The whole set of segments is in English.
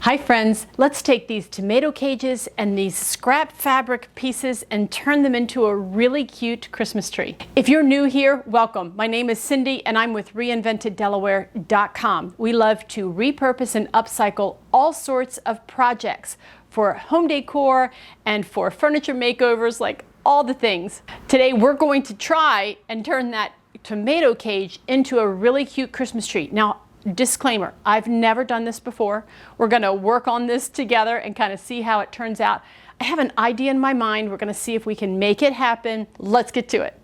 Hi friends, let's take these tomato cages and these scrap fabric pieces and turn them into a really cute Christmas tree. If you're new here, welcome. My name is Cindy and I'm with reinventeddelaware.com. We love to repurpose and upcycle all sorts of projects for home decor and for furniture makeovers, like all the things. Today we're going to try and turn that tomato cage into a really cute Christmas tree. Now, disclaimer, I've never done this before. We're going to work on this together and kind of see how it turns out. I have an idea in my mind. We're going to see if we can make it happen. Let's get to it.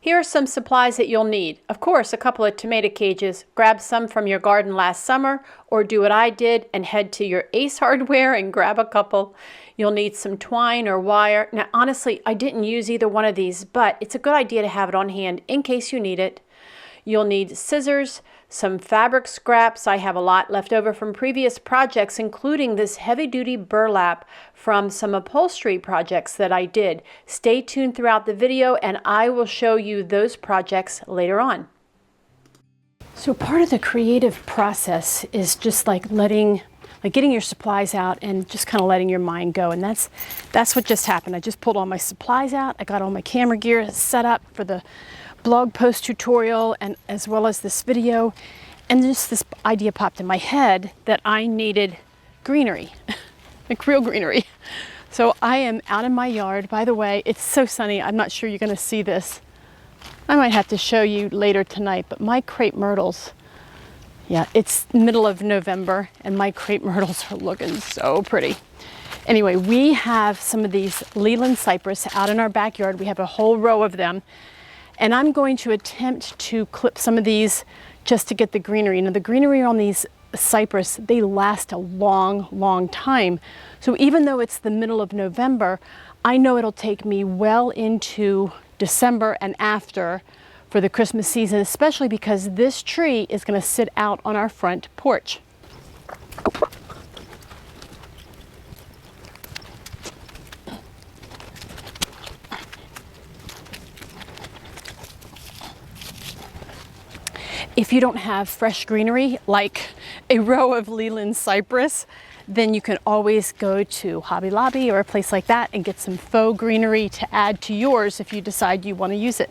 Here are some supplies that you'll need. Of course, a couple of tomato cages. Grab some from your garden last summer, or do what I did and head to your Ace Hardware and grab a couple. You'll need some twine or wire. Now, honestly, I didn't use either one of these, but it's a good idea to have it on hand in case you need it. You'll need scissors, some fabric scraps. I have a lot left over from previous projects, including this heavy-duty burlap from some upholstery projects that I did. Stay tuned throughout the video and I will show you those projects later on. So part of the creative process is just like getting your supplies out and just kind of letting your mind go. And that's what just happened. I just pulled all my supplies out. I got all my camera gear set up for the blog post tutorial and as well as this video, and just this idea popped in my head that I needed greenery, like real greenery. So I am out in my yard. By the way, it's so sunny. I'm not sure you're going to see this. I might have to show you later tonight, but my crepe myrtles, yeah, it's middle of November and my crepe myrtles are looking so pretty. Anyway, we have some of these Leland cypress out in our backyard. We have a whole row of them. And I'm going to attempt to clip some of these just to get the greenery. Now, the greenery on these cypress, they last a long, long time. So even though it's the middle of November, I know it'll take me well into December and after for the Christmas season, especially because this tree is going to sit out on our front porch. If you don't have fresh greenery, like a row of Leland cypress, then you can always go to Hobby Lobby or a place like that and get some faux greenery to add to yours if you decide you want to use it.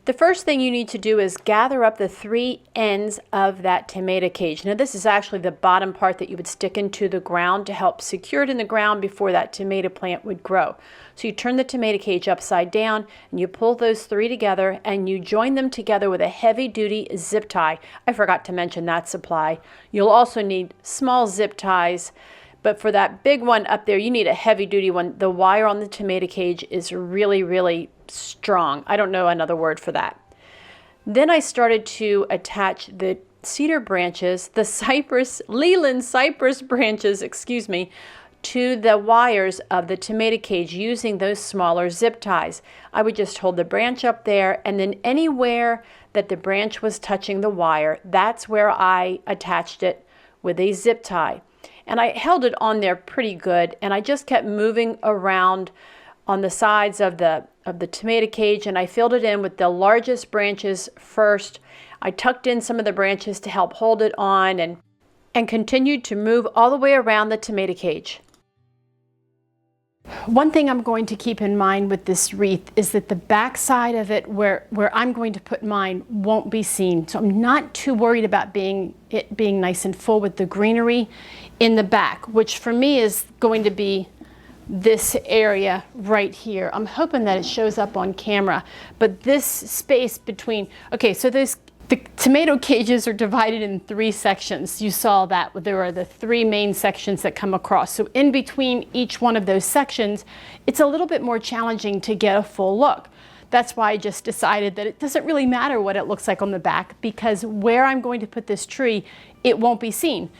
The first thing you need to do is gather up the three ends of that tomato cage. Now, this is actually the bottom part that you would stick into the ground to help secure it in the ground before that tomato plant would grow. So you turn the tomato cage upside down and you pull those three together and you join them together with a heavy-duty zip tie. I forgot to mention that supply. You'll also need small zip ties, but for that big one up there, you need a heavy-duty one. The wire on the tomato cage is really, really strong. I don't know another word for that. Then I started to attach the cedar branches, the Leland cypress branches, excuse me, to the wires of the tomato cage using those smaller zip ties. I would just hold the branch up there, and then anywhere that the branch was touching the wire, that's where I attached it with a zip tie. And I held it on there pretty good, and I just kept moving around on the sides of the tomato cage, and I filled it in with the largest branches first. I tucked in some of the branches to help hold it on and continued to move all the way around the tomato cage. One thing I'm going to keep in mind with this wreath is that the back side of it where I'm going to put mine won't be seen. So I'm not too worried about it being nice and full with the greenery in the back, which for me is going to be this area right here. I'm hoping that it shows up on camera, but this space between, okay, so the tomato cages are divided in three sections. You saw that there are the three main sections that come across. So in between each one of those sections, it's a little bit more challenging to get a full look. That's why I just decided that it doesn't really matter what it looks like on the back, because where I'm going to put this tree, it won't be seen.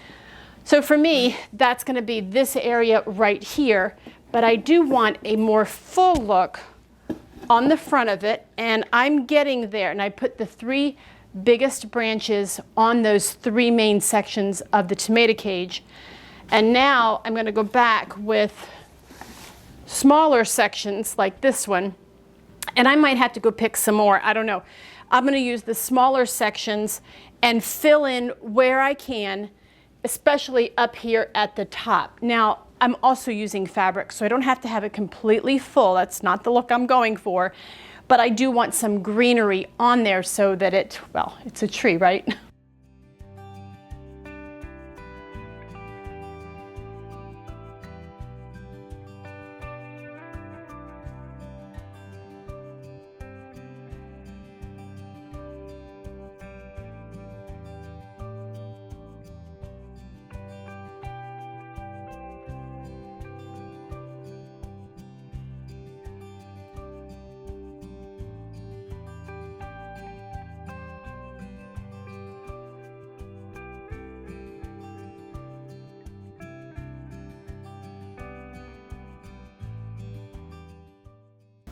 So for me, that's going to be this area right here, but I do want a more full look on the front of it, and I'm getting there. And I put the three biggest branches on those three main sections of the tomato cage. And now I'm going to go back with smaller sections like this one, and I might have to go pick some more. I don't know. I'm going to use the smaller sections and fill in where I can especially up here at the top. Now, I'm also using fabric, so I don't have to have it completely full. That's not the look I'm going for, but I do want some greenery on there so that it, well, it's a tree, right?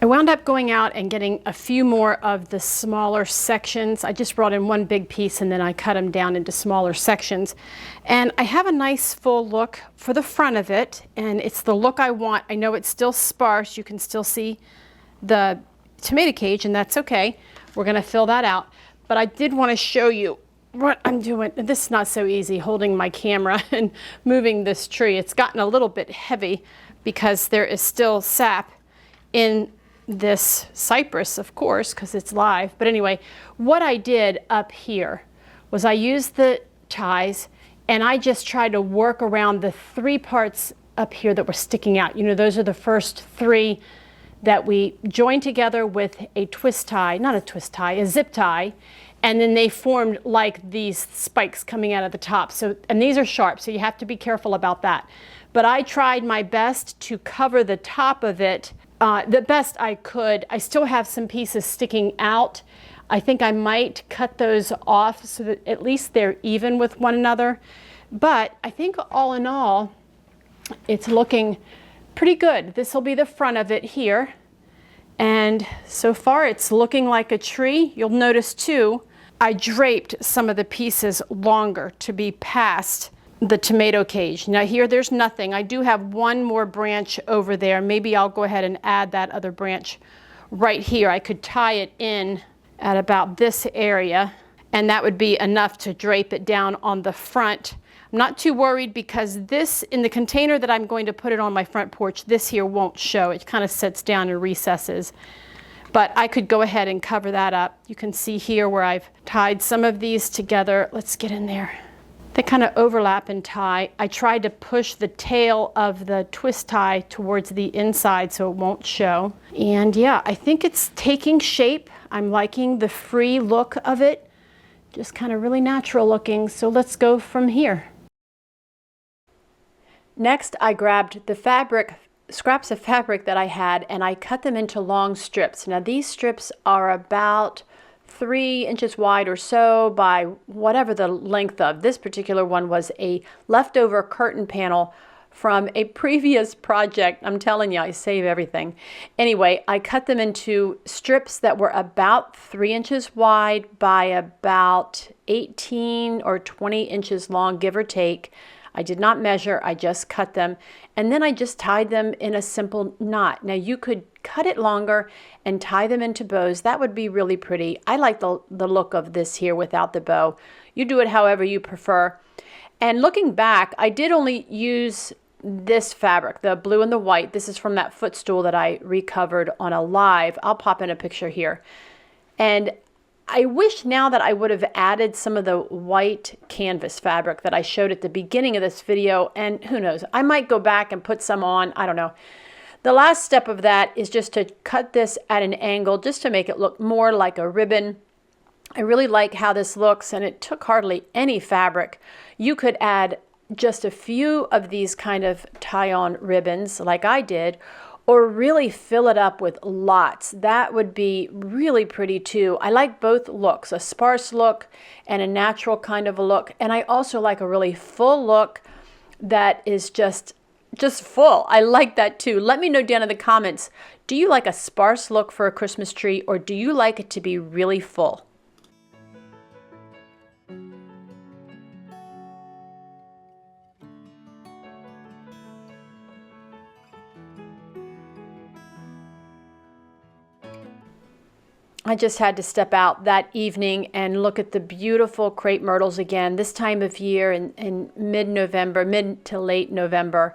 I wound up going out and getting a few more of the smaller sections. I just brought in one big piece and then I cut them down into smaller sections. And I have a nice full look for the front of it, and it's the look I want. I know it's still sparse. You can still see the tomato cage, and that's okay. We're gonna fill that out. But I did want to show you what I'm doing. This is not so easy, holding my camera and moving this tree. It's gotten a little bit heavy because there is still sap in this cypress, of course, because it's live. But anyway, what I did up here was I used the ties and I just tried to work around the three parts up here that were sticking out. You know, those are the first three that we joined together with a twist tie, not a twist tie, a zip tie, and then they formed like these spikes coming out of the top. So, and these are sharp, so you have to be careful about that. But I tried my best to cover the top of it the best I could. I still have some pieces sticking out. I think I might cut those off so that at least they're even with one another. But I think all in all, it's looking pretty good. This will be the front of it here. And so far it's looking like a tree. You'll notice too, I draped some of the pieces longer to be past the tomato cage. Now here there's nothing. I do have one more branch over there. Maybe I'll go ahead and add that other branch right here. I could tie it in at about this area, and that would be enough to drape it down on the front. I'm not too worried because this, in the container that I'm going to put it on my front porch, this here won't show. It kind of sits down and recesses. But I could go ahead and cover that up. You can see here where I've tied some of these together. Let's get in there. They kind of overlap and tie. I tried to push the tail of the twist tie towards the inside so it won't show. And yeah, I think it's taking shape. I'm liking the free look of it. Just kind of really natural looking. So let's go from here. Next, I grabbed the fabric, scraps of fabric that I had, and I cut them into long strips. Now these strips are about 3 inches wide or so by whatever the length of. This particular one was a leftover curtain panel from a previous project. I'm telling you, I save everything. Anyway, I cut them into strips that were about 3 inches wide by about 18 or 20 inches long, give or take. I did not measure, I just cut them, and then I just tied them in a simple knot. Now you could cut it longer and tie them into bows. That would be really pretty. I like the look of this here without the bow. You do it however you prefer. And looking back, I did only use this fabric, the blue and the white. This is from that footstool that I recovered on a live. I'll pop in a picture here. And I wish now that I would have added some of the white canvas fabric that I showed at the beginning of this video, and who knows, I might go back and put some on, I don't know. The last step of that is just to cut this at an angle just to make it look more like a ribbon. I really like how this looks, and it took hardly any fabric. You could add just a few of these kind of tie-on ribbons like I did, or really fill it up with lots. That would be really pretty too. I like both looks, a sparse look and a natural kind of a look. And I also like a really full look that is just full. I like that too. Let me know down in the comments, do you like a sparse look for a Christmas tree, or do you like it to be really full? I just had to step out that evening and look at the beautiful crepe myrtles again. This time of year in mid-November, mid to late November,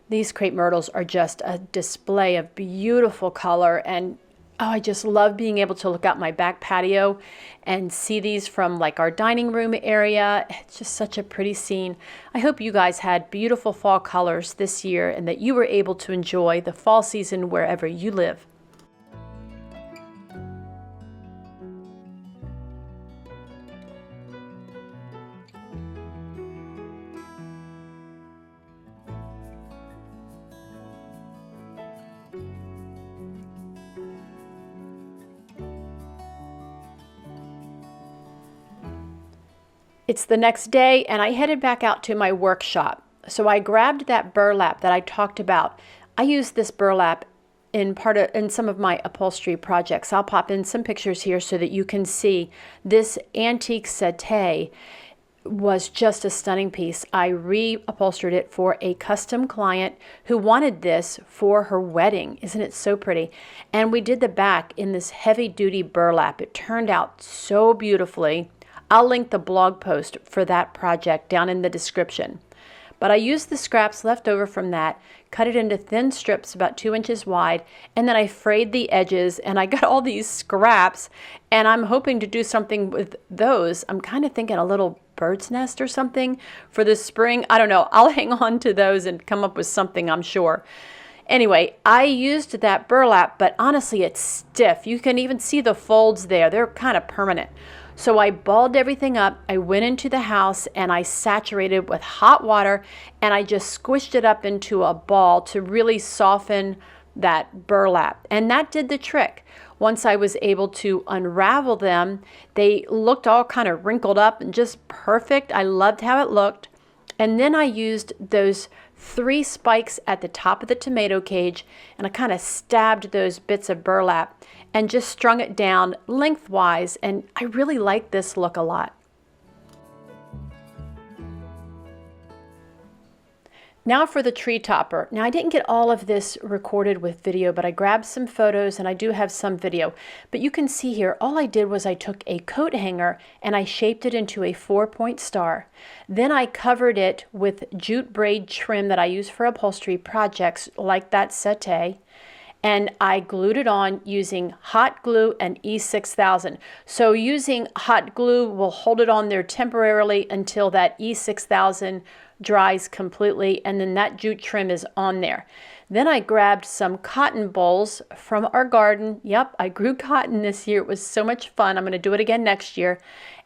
these crepe myrtles are just a display of beautiful color. And oh, I just love being able to look out my back patio and see these from like our dining room area. It's just such a pretty scene. I hope you guys had beautiful fall colors this year and that you were able to enjoy the fall season wherever you live. It's the next day and I headed back out to my workshop. So I grabbed that burlap that I talked about. I used this burlap in some of my upholstery projects. I'll pop in some pictures here so that you can see this antique settee was just a stunning piece. I reupholstered it for a custom client who wanted this for her wedding. Isn't it so pretty? And we did the back in this heavy duty burlap. It turned out so beautifully. I'll link the blog post for that project down in the description. But I used the scraps left over from that, cut it into thin strips about 2 inches wide, and then I frayed the edges, and I got all these scraps, and I'm hoping to do something with those. I'm kind of thinking a little bird's nest or something for the spring. I don't know. I'll hang on to those and come up with something, I'm sure. Anyway, I used that burlap, but honestly, it's stiff. You can even see the folds there. They're kind of permanent. So I balled everything up. I went into the house and I saturated with hot water and I just squished it up into a ball to really soften that burlap. And that did the trick. Once I was able to unravel them, they looked all kind of wrinkled up and just perfect. I loved how it looked. And then I used those 3 spikes at the top of the tomato cage and I kind of stabbed those bits of burlap and just strung it down lengthwise, and I really like this look a lot. Now for the tree topper. Now I didn't get all of this recorded with video, but I grabbed some photos and I do have some video. But you can see here, all I did was I took a coat hanger and I shaped it into a 4-point star. Then I covered it with jute braid trim that I use for upholstery projects like that settee. And I glued it on using hot glue and E6000. So using hot glue will hold it on there temporarily until that E6000 dries completely, and then that jute trim is on there. Then I grabbed some cotton bolls from our garden. Yep, I grew cotton this year. It was so much fun. I'm going to do it again next year.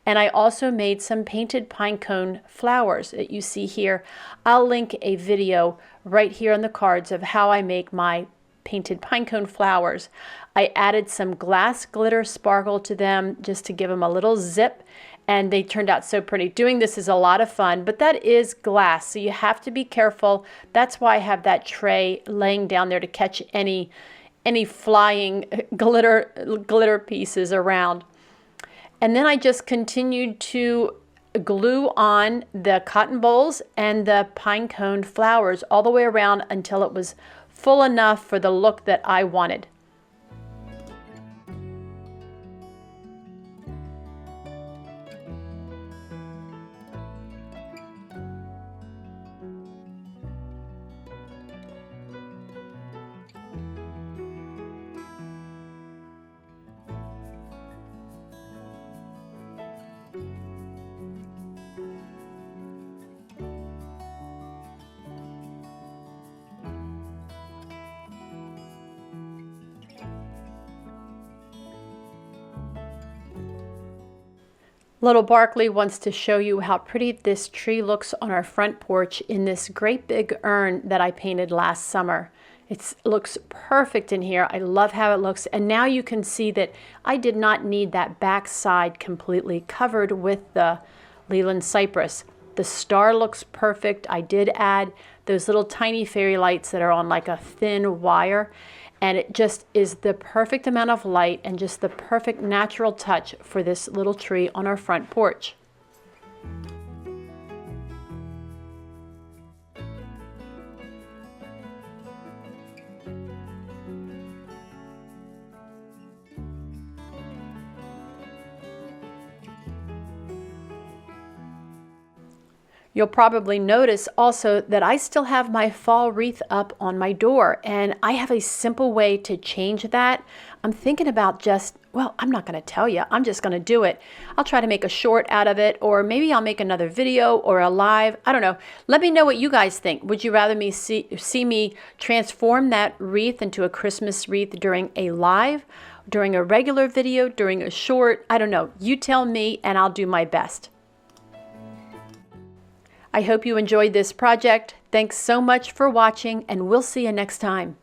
And I also made some painted pine cone flowers that you see here. I'll link a video right here on the cards of how I make my painted pine cone flowers. I added some glass glitter sparkle to them just to give them a little zip, and they turned out so pretty. Doing this is a lot of fun, but that is glass, so you have to be careful. That's why I have that tray laying down there to catch any flying glitter pieces around. And then I just continued to glue on the cotton bolls and the pine cone flowers all the way around until it was full enough for the look that I wanted. Little Barkley wants to show you how pretty this tree looks on our front porch in this great big urn that I painted last summer. It looks perfect in here. I love how it looks. And now you can see that I did not need that back side completely covered with the Leland cypress. The star looks perfect. I did add those little tiny fairy lights that are on like a thin wire. And it just is the perfect amount of light and just the perfect natural touch for this little tree on our front porch. You'll probably notice also that I still have my fall wreath up on my door, and I have a simple way to change that. I'm thinking about well, I'm not going to tell you. I'm just going to do it. I'll try to make a short out of it, or maybe I'll make another video or a live. I don't know. Let me know what you guys think. Would you rather me see me transform that wreath into a Christmas wreath during a live, during a regular video, during a short? I don't know. You tell me, and I'll do my best. I hope you enjoyed this project. Thanks so much for watching, and we'll see you next time.